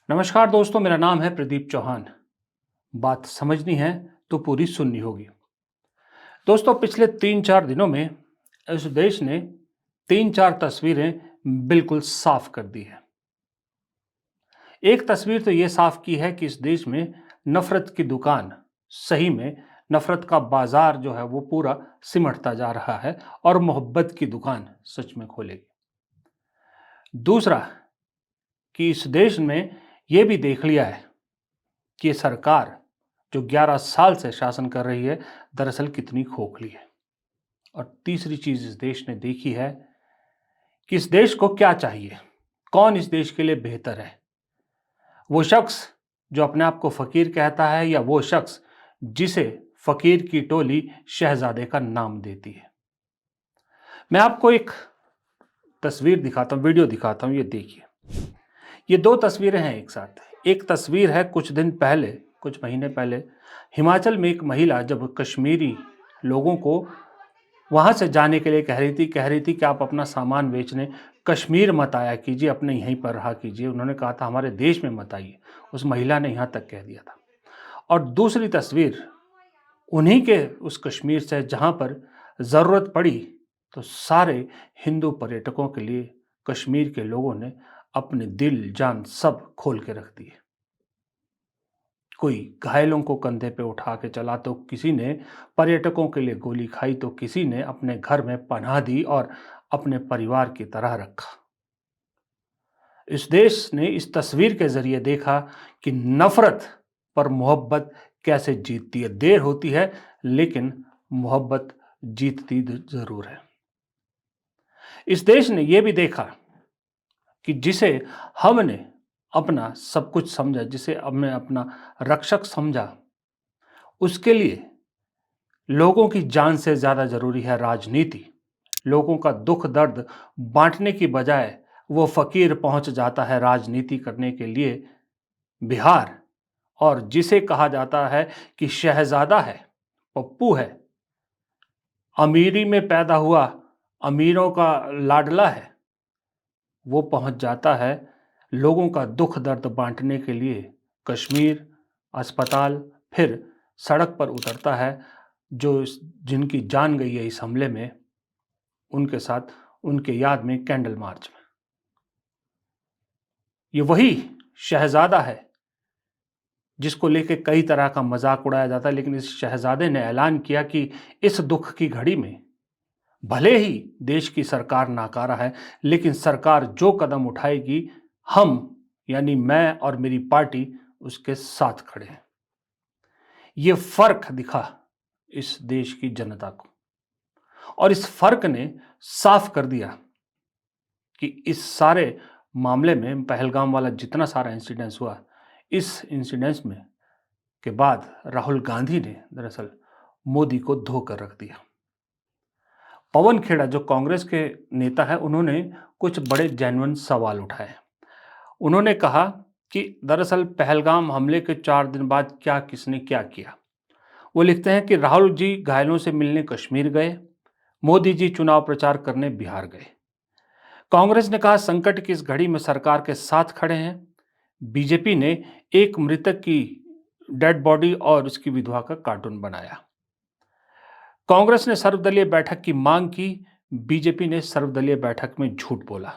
नमस्कार दोस्तों, मेरा नाम है प्रदीप चौहान। बात समझनी है तो पूरी सुननी होगी। दोस्तों, पिछले 3-4 दिनों में इस देश ने 3-4 तस्वीरें बिल्कुल साफ कर दी है। एक तस्वीर तो ये साफ की है कि इस देश में नफ़रत की दुकान, सही में नफ़रत का बाज़ार जो है वो पूरा सिमटता जा रहा है और मोहब्बत की दुकान सच में खोलेगी। दूसरा, कि इस देश में ये भी देख लिया है कि ये सरकार जो 11 साल से शासन कर रही है, दरअसल कितनी खोखली है। और तीसरी चीज़ इस देश ने देखी है कि इस देश को क्या चाहिए, कौन इस देश के लिए बेहतर है। वो शख्स जो अपने आप को फ़कीर कहता है या वो शख्स जिसे फ़कीर की टोली शहज़ादे का नाम देती है। मैं आपको एक तस्वीर दिखाता हूँ, वीडियो दिखाता हूँ, ये देखिए। ये 2 तस्वीरें हैं एक साथ। एक तस्वीर है कुछ दिन पहले, कुछ महीने पहले हिमाचल में एक महिला जब कश्मीरी लोगों को वहाँ से जाने के लिए कह रही थी कि आप अपना सामान बेचने कश्मीर मत आया कीजिए, अपने यहीं पर रहा कीजिए। उन्होंने कहा था हमारे देश में मत आइए। उस महिला ने यहाँ तक कह दिया था। और दूसरी तस्वीर उन्हीं के उस कश्मीर से जहाँ पर ज़रूरत पड़ी तो सारे हिंदू पर्यटकों के लिए कश्मीर के लोगों ने अपने दिल जान सब खोल के रख दिए। कोई घायलों को कंधे पे उठा के चला तो किसी ने पर्यटकों के लिए गोली खाई तो किसी ने अपने घर में पनाह दी और अपने परिवार की तरह रखा। इस देश ने इस तस्वीर के जरिए देखा कि नफरत पर मोहब्बत कैसे जीतती है। देर होती है लेकिन मोहब्बत जीतती जरूर है। इस देश ने यह भी देखा कि जिसे हमने अपना सब कुछ समझा, जिसे हमने अपना रक्षक समझा, उसके लिए लोगों की जान से ज़्यादा ज़रूरी है राजनीति। लोगों का दुख दर्द बांटने की बजाय वो फ़कीर पहुंच जाता है राजनीति करने के लिए बिहार, और जिसे कहा जाता है कि शहज़ादा है, पप्पू है, अमीरी में पैदा हुआ, अमीरों का लाडला है, वो पहुंच जाता है लोगों का दुख दर्द बांटने के लिए कश्मीर, अस्पताल, फिर सड़क पर उतरता है। जो जिनकी जान गई है इस हमले में, उनके साथ उनके याद में कैंडल मार्च में। ये वही शहजादा है जिसको लेके कई तरह का मजाक उड़ाया जाता है, लेकिन इस शहजादे ने ऐलान किया कि इस दुख की घड़ी में भले ही देश की सरकार नाकारा है, लेकिन सरकार जो कदम उठाएगी हम यानी मैं और मेरी पार्टी उसके साथ खड़े हैं। ये फर्क दिखा इस देश की जनता को, और इस फर्क ने साफ कर दिया कि इस सारे मामले में पहलगाम वाला जितना सारा इंसिडेंस हुआ, इस इंसिडेंस में के बाद राहुल गांधी ने दरअसल मोदी को धोकर रख दिया। पवन खेड़ा जो कांग्रेस के नेता है, उन्होंने कुछ बड़े जेन्युइन सवाल उठाए। उन्होंने कहा कि दरअसल पहलगाम हमले के 4 दिन बाद क्या किसने क्या किया। वो लिखते हैं कि राहुल जी घायलों से मिलने कश्मीर गए, मोदी जी चुनाव प्रचार करने बिहार गए। कांग्रेस ने कहा संकट की इस घड़ी में सरकार के साथ खड़े हैं। बीजेपी ने एक मृतक की डेड बॉडी और उसकी विधवा का कार्टून बनाया। कांग्रेस ने सर्वदलीय बैठक की मांग की, बीजेपी ने सर्वदलीय बैठक में झूठ बोला।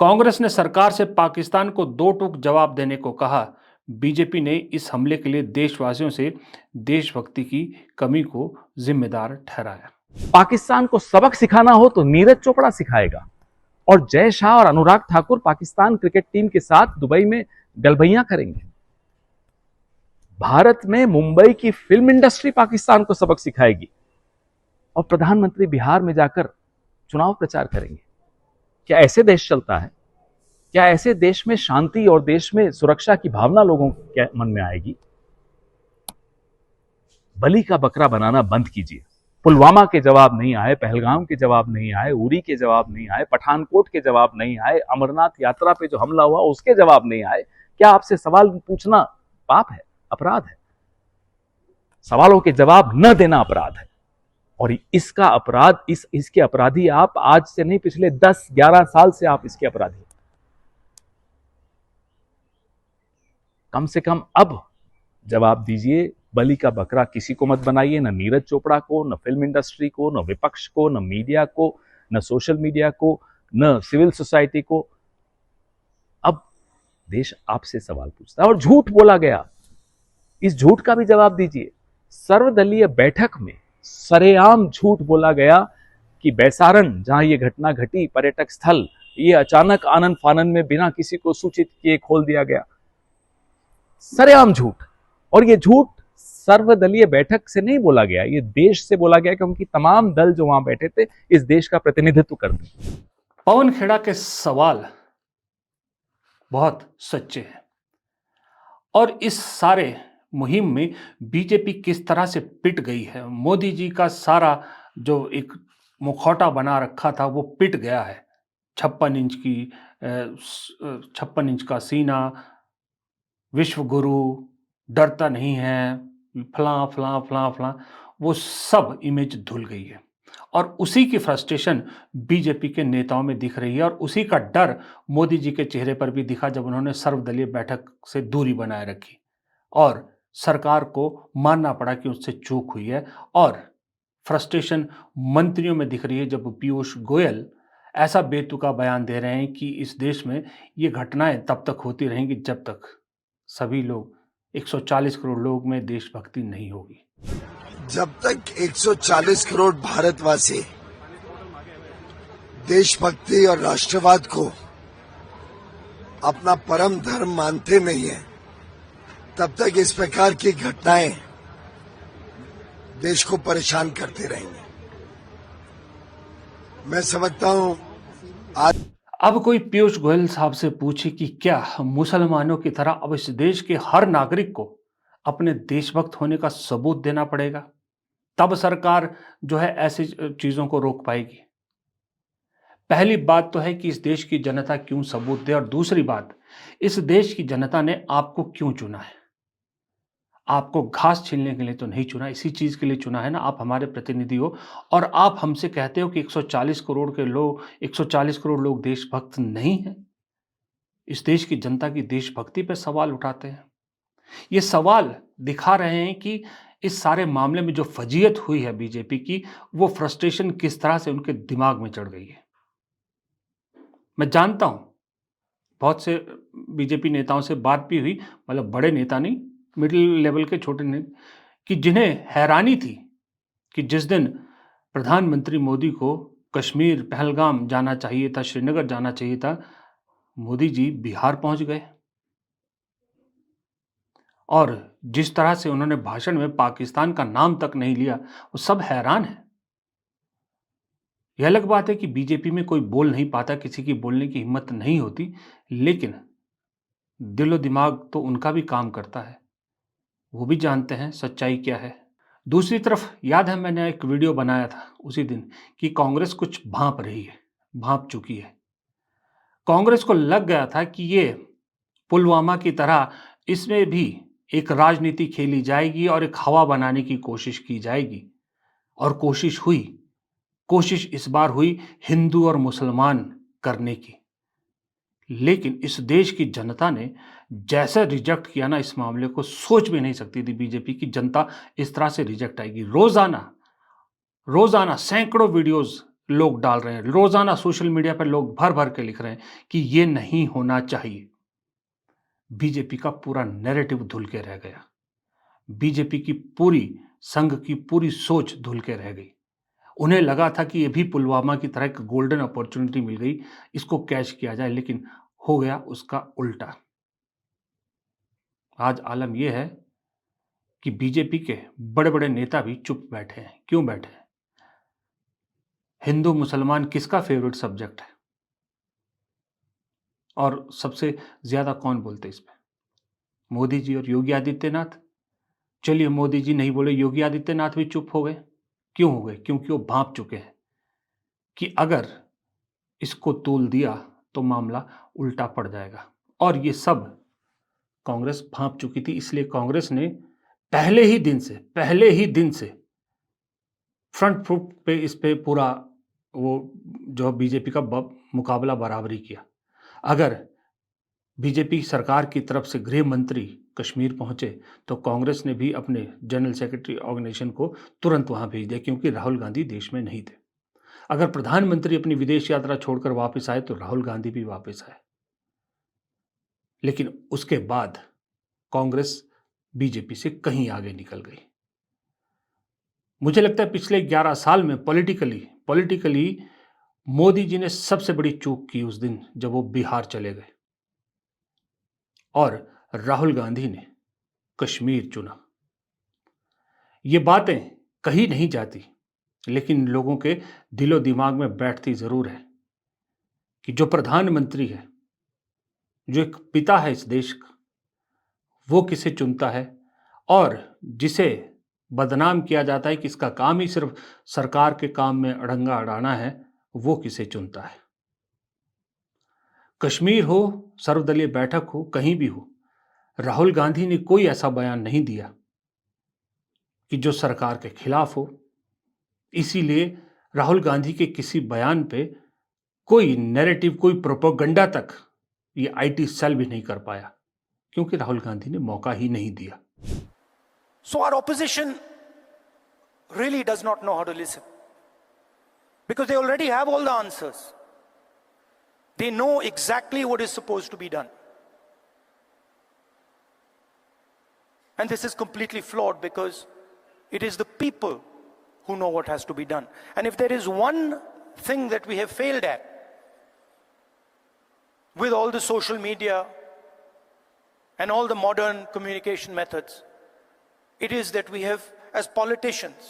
कांग्रेस ने सरकार से पाकिस्तान को 2 टूक जवाब देने को कहा, बीजेपी ने इस हमले के लिए देशवासियों से देशभक्ति की कमी को जिम्मेदार ठहराया। पाकिस्तान को सबक सिखाना हो तो नीरज चोपड़ा सिखाएगा, और जय शाह और अनुराग ठाकुर पाकिस्तान क्रिकेट टीम के साथ दुबई में गलबैया करेंगे। भारत में मुंबई की फिल्म इंडस्ट्री पाकिस्तान को सबक सिखाएगी, और प्रधानमंत्री बिहार में जाकर चुनाव प्रचार करेंगे। क्या ऐसे देश चलता है? क्या ऐसे देश में शांति और देश में सुरक्षा की भावना लोगों के मन में आएगी? बलि का बकरा बनाना बंद कीजिए। पुलवामा के जवाब नहीं आए, पहलगाम के जवाब नहीं आए, उरी के जवाब नहीं आए, पठानकोट के जवाब नहीं आए, अमरनाथ यात्रा पे जो हमला हुआ उसके जवाब नहीं आए। क्या आपसे सवाल पूछना पाप है, अपराध है? सवालों के जवाब न देना अपराध है, और इसका अपराध इसके अपराधी आप आज से नहीं, पिछले 10-11 साल से आप इसके अपराधी। कम से कम अब जवाब दीजिए। बलि का बकरा किसी को मत बनाइए, न नीरज चोपड़ा को, न फिल्म इंडस्ट्री को, न विपक्ष को, न मीडिया को, न सोशल मीडिया को, न सिविल सोसाइटी को। अब देश आपसे सवाल पूछता है और झूठ बोला गया, इस झूठ का भी जवाब दीजिए। सर्वदलीय बैठक में सरेआम झूठ बोला गया कि बैसारन जहां ये घटना घटी, पर्यटक स्थल, ये अचानक आनन फानन में बिना किसी को सूचित किए खोल दिया गया। सरेआम झूठ। और ये झूठ सर्वदलीय बैठक से नहीं बोला गया, ये देश से बोला गया, क्योंकि तमाम दल जो वहां बैठे थे इस देश का प्रतिनिधित्व करते हैं। पवन खेड़ा के सवाल बहुत सच्चे हैं और इस सारे मुहिम में बीजेपी किस तरह से पिट गई है। मोदी जी का सारा जो एक मुखौटा बना रखा था वो पिट गया है। 56 इंच का सीना, विश्व गुरु, डरता नहीं है, फलां फलां फलां फलां, वो सब इमेज धुल गई है और उसी की फ्रस्ट्रेशन बीजेपी के नेताओं में दिख रही है और उसी का डर मोदी जी के चेहरे पर भी दिखा जब उन्होंने सर्वदलीय बैठक से दूरी बनाए रखी और सरकार को मानना पड़ा कि उससे चूक हुई है। और फ्रस्ट्रेशन मंत्रियों में दिख रही है जब पीयूष गोयल ऐसा बेतुका बयान दे रहे हैं कि इस देश में ये घटनाएं तब तक होती रहेंगी जब तक सभी लोग 140 करोड़ लोग में देशभक्ति नहीं होगी। जब तक 140 करोड़ भारतवासी देशभक्ति और राष्ट्रवाद को अपना परम धर्म मानते नहीं है, तब तक इस प्रकार की घटनाएं देश को परेशान करते रहेंगे। मैं समझता हूं आज अब कोई पीयूष गोयल साहब से पूछे कि क्या मुसलमानों की तरह अब इस देश के हर नागरिक को अपने देशभक्त होने का सबूत देना पड़ेगा, तब सरकार जो है ऐसी चीजों को रोक पाएगी। पहली बात तो है कि इस देश की जनता क्यों सबूत दे और दूसरी बात, इस देश की जनता ने आपको क्यों चुना है। आपको घास छीलने के लिए तो नहीं चुना, इसी चीज के लिए चुना है ना, आप हमारे प्रतिनिधि हो और आप हमसे कहते हो कि 140 करोड़ लोग देशभक्त नहीं हैं। इस देश की जनता की देशभक्ति पर सवाल उठाते हैं। ये सवाल दिखा रहे हैं कि इस सारे मामले में जो फजीयत हुई है बीजेपी की, वो फ्रस्ट्रेशन किस तरह से उनके दिमाग में चढ़ गई है। मैं जानता हूं बहुत से बीजेपी नेताओं से बात भी हुई, मतलब बड़े नेता नहीं, मिडिल लेवल के छोटे नेता, कि जिन्हें हैरानी थी कि जिस दिन प्रधानमंत्री मोदी को कश्मीर, पहलगाम जाना चाहिए था, श्रीनगर जाना चाहिए था, मोदी जी बिहार पहुंच गए और जिस तरह से उन्होंने भाषण में पाकिस्तान का नाम तक नहीं लिया, वो सब हैरान है। यह अलग बात है कि बीजेपी में कोई बोल नहीं पाता, किसी की बोलने की हिम्मत नहीं होती, लेकिन दिलो दिमाग तो उनका भी काम करता है, वो भी जानते हैं सच्चाई क्या है। दूसरी तरफ याद है मैंने एक वीडियो बनाया था उसी दिन कि कांग्रेस कुछ भांप रही है, भांप चुकी है। कांग्रेस को लग गया था कि ये पुलवामा की तरह इसमें भी एक राजनीति खेली जाएगी और एक हवा बनाने की कोशिश की जाएगी और कोशिश इस बार हुई हिंदू और मुसलमान करने की। लेकिन इस देश की जनता ने जैसे रिजेक्ट किया ना इस मामले को, सोच भी नहीं सकती थी बीजेपी की जनता इस तरह से रिजेक्ट आएगी। रोजाना सैकड़ों वीडियोस लोग डाल रहे हैं, रोजाना सोशल मीडिया पर लोग भर भर के लिख रहे हैं कि ये नहीं होना चाहिए। बीजेपी का पूरा नैरेटिव धुल के रह गया, बीजेपी की पूरी संघ की पूरी सोच धुल के रह गई। उन्हें लगा था कि ये भी पुलवामा की तरह एक गोल्डन अपॉर्चुनिटी मिल गई, इसको कैच किया जाए, लेकिन हो गया उसका उल्टा। आज आलम यह है कि बीजेपी के बड़े बड़े नेता भी चुप बैठे हैं। क्यों बैठे हैं? हिंदू मुसलमान किसका फेवरेट सब्जेक्ट है और सबसे ज्यादा कौन बोलते इस पे? मोदी जी और योगी आदित्यनाथ। चलिए मोदी जी नहीं बोले, योगी आदित्यनाथ भी चुप हो गए। क्यों हो गए? क्योंकि वो भांप चुके हैं कि अगर इसको तूल दिया तो मामला उल्टा पड़ जाएगा। और ये सब कांग्रेस भांप चुकी थी, इसलिए कांग्रेस ने पहले ही दिन से फ्रंट फुट पे इस पे पूरा वो जो बीजेपी का मुकाबला बराबरी किया। अगर बीजेपी सरकार की तरफ से गृह मंत्री कश्मीर पहुंचे तो कांग्रेस ने भी अपने जनरल सेक्रेटरी ऑर्गेनाइजेशन को तुरंत वहां भेज दिया, क्योंकि राहुल गांधी देश में नहीं थे। अगर प्रधानमंत्री अपनी विदेश यात्रा छोड़कर वापस आए तो राहुल गांधी भी वापस आए। लेकिन उसके बाद कांग्रेस बीजेपी से कहीं आगे निकल गई। मुझे लगता है पिछले 11 साल में पॉलिटिकली मोदी जी ने सबसे बड़ी चूक की उस दिन जब वो बिहार चले गए और राहुल गांधी ने कश्मीर चुना। ये बातें कही नहीं जाती, लेकिन लोगों के दिलो दिमाग में बैठती जरूर है कि जो प्रधानमंत्री है, जो एक पिता है इस देश का, वो किसे चुनता है और जिसे बदनाम किया जाता है कि इसका काम ही सिर्फ सरकार के काम में अड़ंगा अड़ाना है, वो किसे चुनता है। कश्मीर हो, सर्वदलीय बैठक हो, कहीं भी हो, राहुल गांधी ने कोई ऐसा बयान नहीं दिया कि जो सरकार के खिलाफ हो। इसीलिए राहुल गांधी के किसी बयान पे कोई नैरेटिव, कोई प्रोपेगेंडा तक ये आईटी सेल भी नहीं कर पाया, क्योंकि राहुल गांधी ने मौका ही नहीं दिया। So our opposition really does not know how to listen, because they already have all the answers. They know exactly what is supposed to be done. And this is completely flawed, because it is the people who know what has to be done. And if there is one thing that we have failed at with all the social media and all the modern communication methods, it is that we have, as politicians,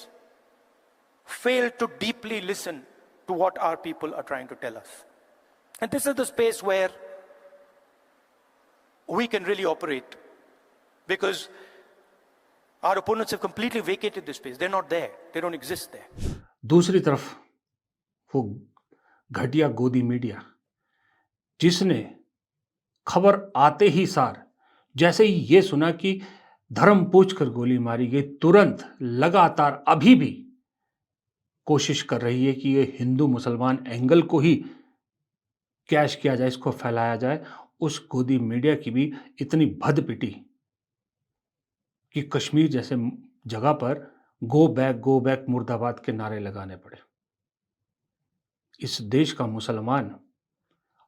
failed to deeply listen to what our people are trying to tell us. And this is the space where we can really operate, because our opponents have completely vacated this space. They're not there. They don't exist there. दूसरी तरफ वो घटिया गोदी media, जिसने खबर आते ही सार जैसे ही ये सुना कि धर्म पूछकर गोली मारी गई, तुरंत लगातार अभी भी कोशिश कर रही है कि ये हिंदू मुसलमान एंगल को ही कैश किया जाए, इसको फैलाया जाए। उस गोदी मीडिया की भी इतनी भद पिटी कि कश्मीर जैसे जगह पर गो बैक मुर्दाबाद के नारे लगाने पड़े। इस देश का मुसलमान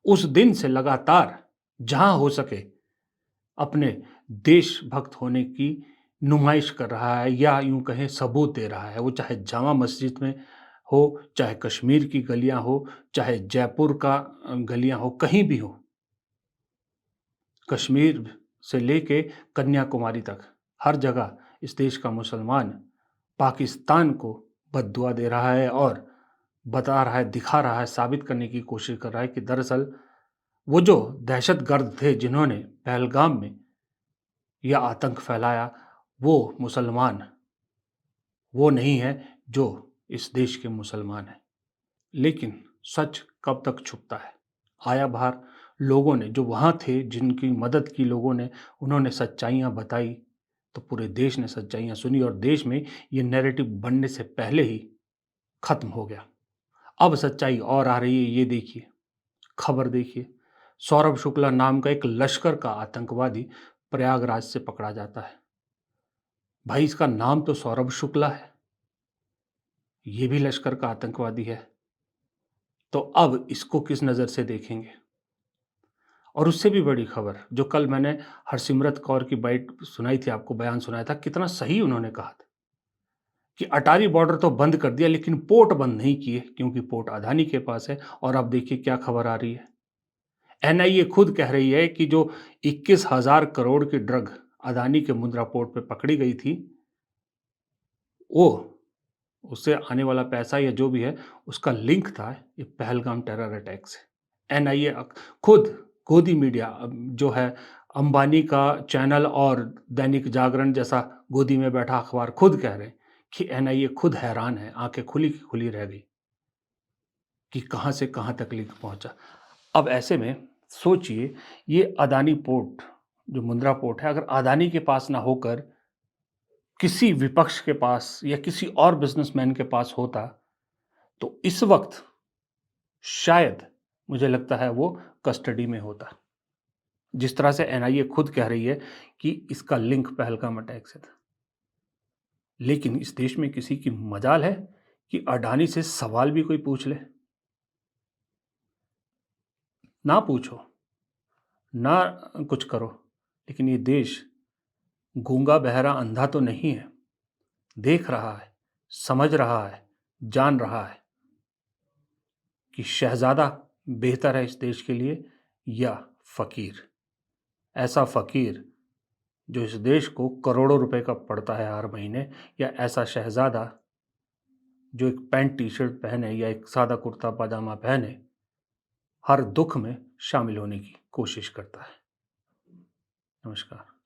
उस दिन से लगातार जहां हो सके अपने देशभक्त होने की नुमाइश कर रहा है, या यूं कहें सबूत दे रहा है। वो चाहे जामा मस्जिद में हो, चाहे कश्मीर की गलियां हो, चाहे जयपुर का गलियां हो, कहीं भी हो, कश्मीर से लेके कन्याकुमारी तक हर जगह इस देश का मुसलमान पाकिस्तान को बद्दुआ दे रहा है और बता रहा है, दिखा रहा है, साबित करने की कोशिश कर रहा है कि दरअसल वो जो दहशतगर्द थे जिन्होंने पहलगाम में यह आतंक फैलाया, वो मुसलमान वो नहीं है जो इस देश के मुसलमान हैं। लेकिन सच कब तक छुपता है? आया बाहर, लोगों ने जो वहाँ थे, जिनकी मदद की लोगों ने, उन्होंने सच्चाइयाँ बताई तो पूरे देश ने सच्चाइयाँ सुनी और देश में ये नैरेटिव बनने से पहले ही खत्म हो गया। अब सच्चाई और आ रही है। ये देखिए, खबर देखिए, सौरभ शुक्ला नाम का एक लश्कर का आतंकवादी प्रयागराज से पकड़ा जाता है। भाई, इसका नाम तो सौरभ शुक्ला है, ये भी लश्कर का आतंकवादी है, तो अब इसको किस नज़र से देखेंगे? और उससे भी बड़ी खबर, जो कल मैंने हरसिमरत कौर की बाइट सुनाई थी, आपको बयान सुनाया था, कितना सही उन्होंने कहा था कि अटारी बॉर्डर तो बंद कर दिया लेकिन पोर्ट बंद नहीं किए, क्योंकि पोर्ट अदानी के पास है। और अब देखिए क्या खबर आ रही है। एनआईए खुद कह रही है कि जो 21,000 करोड़ की ड्रग अदानी के मुंद्रा पोर्ट पे पकड़ी गई थी, वो उससे आने वाला पैसा या जो भी है उसका लिंक था ये पहलगाम टेरर अटैक से। एनआईए खुद, गोदी मीडिया जो है, अंबानी का चैनल और दैनिक जागरण जैसा गोदी में बैठा अखबार खुद कह रहे हैं कि एनआईए खुद हैरान है, आंखें खुली की खुली रह गई कि कहां से कहां तक लिंक पहुंचा। अब ऐसे में सोचिए, ये अदानी पोर्ट जो मुंद्रा पोर्ट है, अगर अदानी के पास ना होकर किसी विपक्ष के पास या किसी और बिजनेसमैन के पास होता, तो इस वक्त शायद मुझे लगता है वो कस्टडी में होता। जिस तरह से एनआईए खुद कह रही है कि इसका लिंक पहलगाम अटैक से था। लेकिन इस देश में किसी की मजाल है कि अडानी से सवाल भी कोई पूछ ले? ना पूछो, ना कुछ करो, लेकिन ये देश गूंगा बहरा अंधा तो नहीं है, देख रहा है, समझ रहा है, जान रहा है कि शहजादा बेहतर है इस देश के लिए या फकीर। ऐसा फकीर जो इस देश को करोड़ों रुपए का पड़ता है हर महीने, या ऐसा शहजादा जो एक पैंट टी शर्ट पहने या एक सादा कुर्ता पजामा पहने हर दुख में शामिल होने की कोशिश करता है। नमस्कार।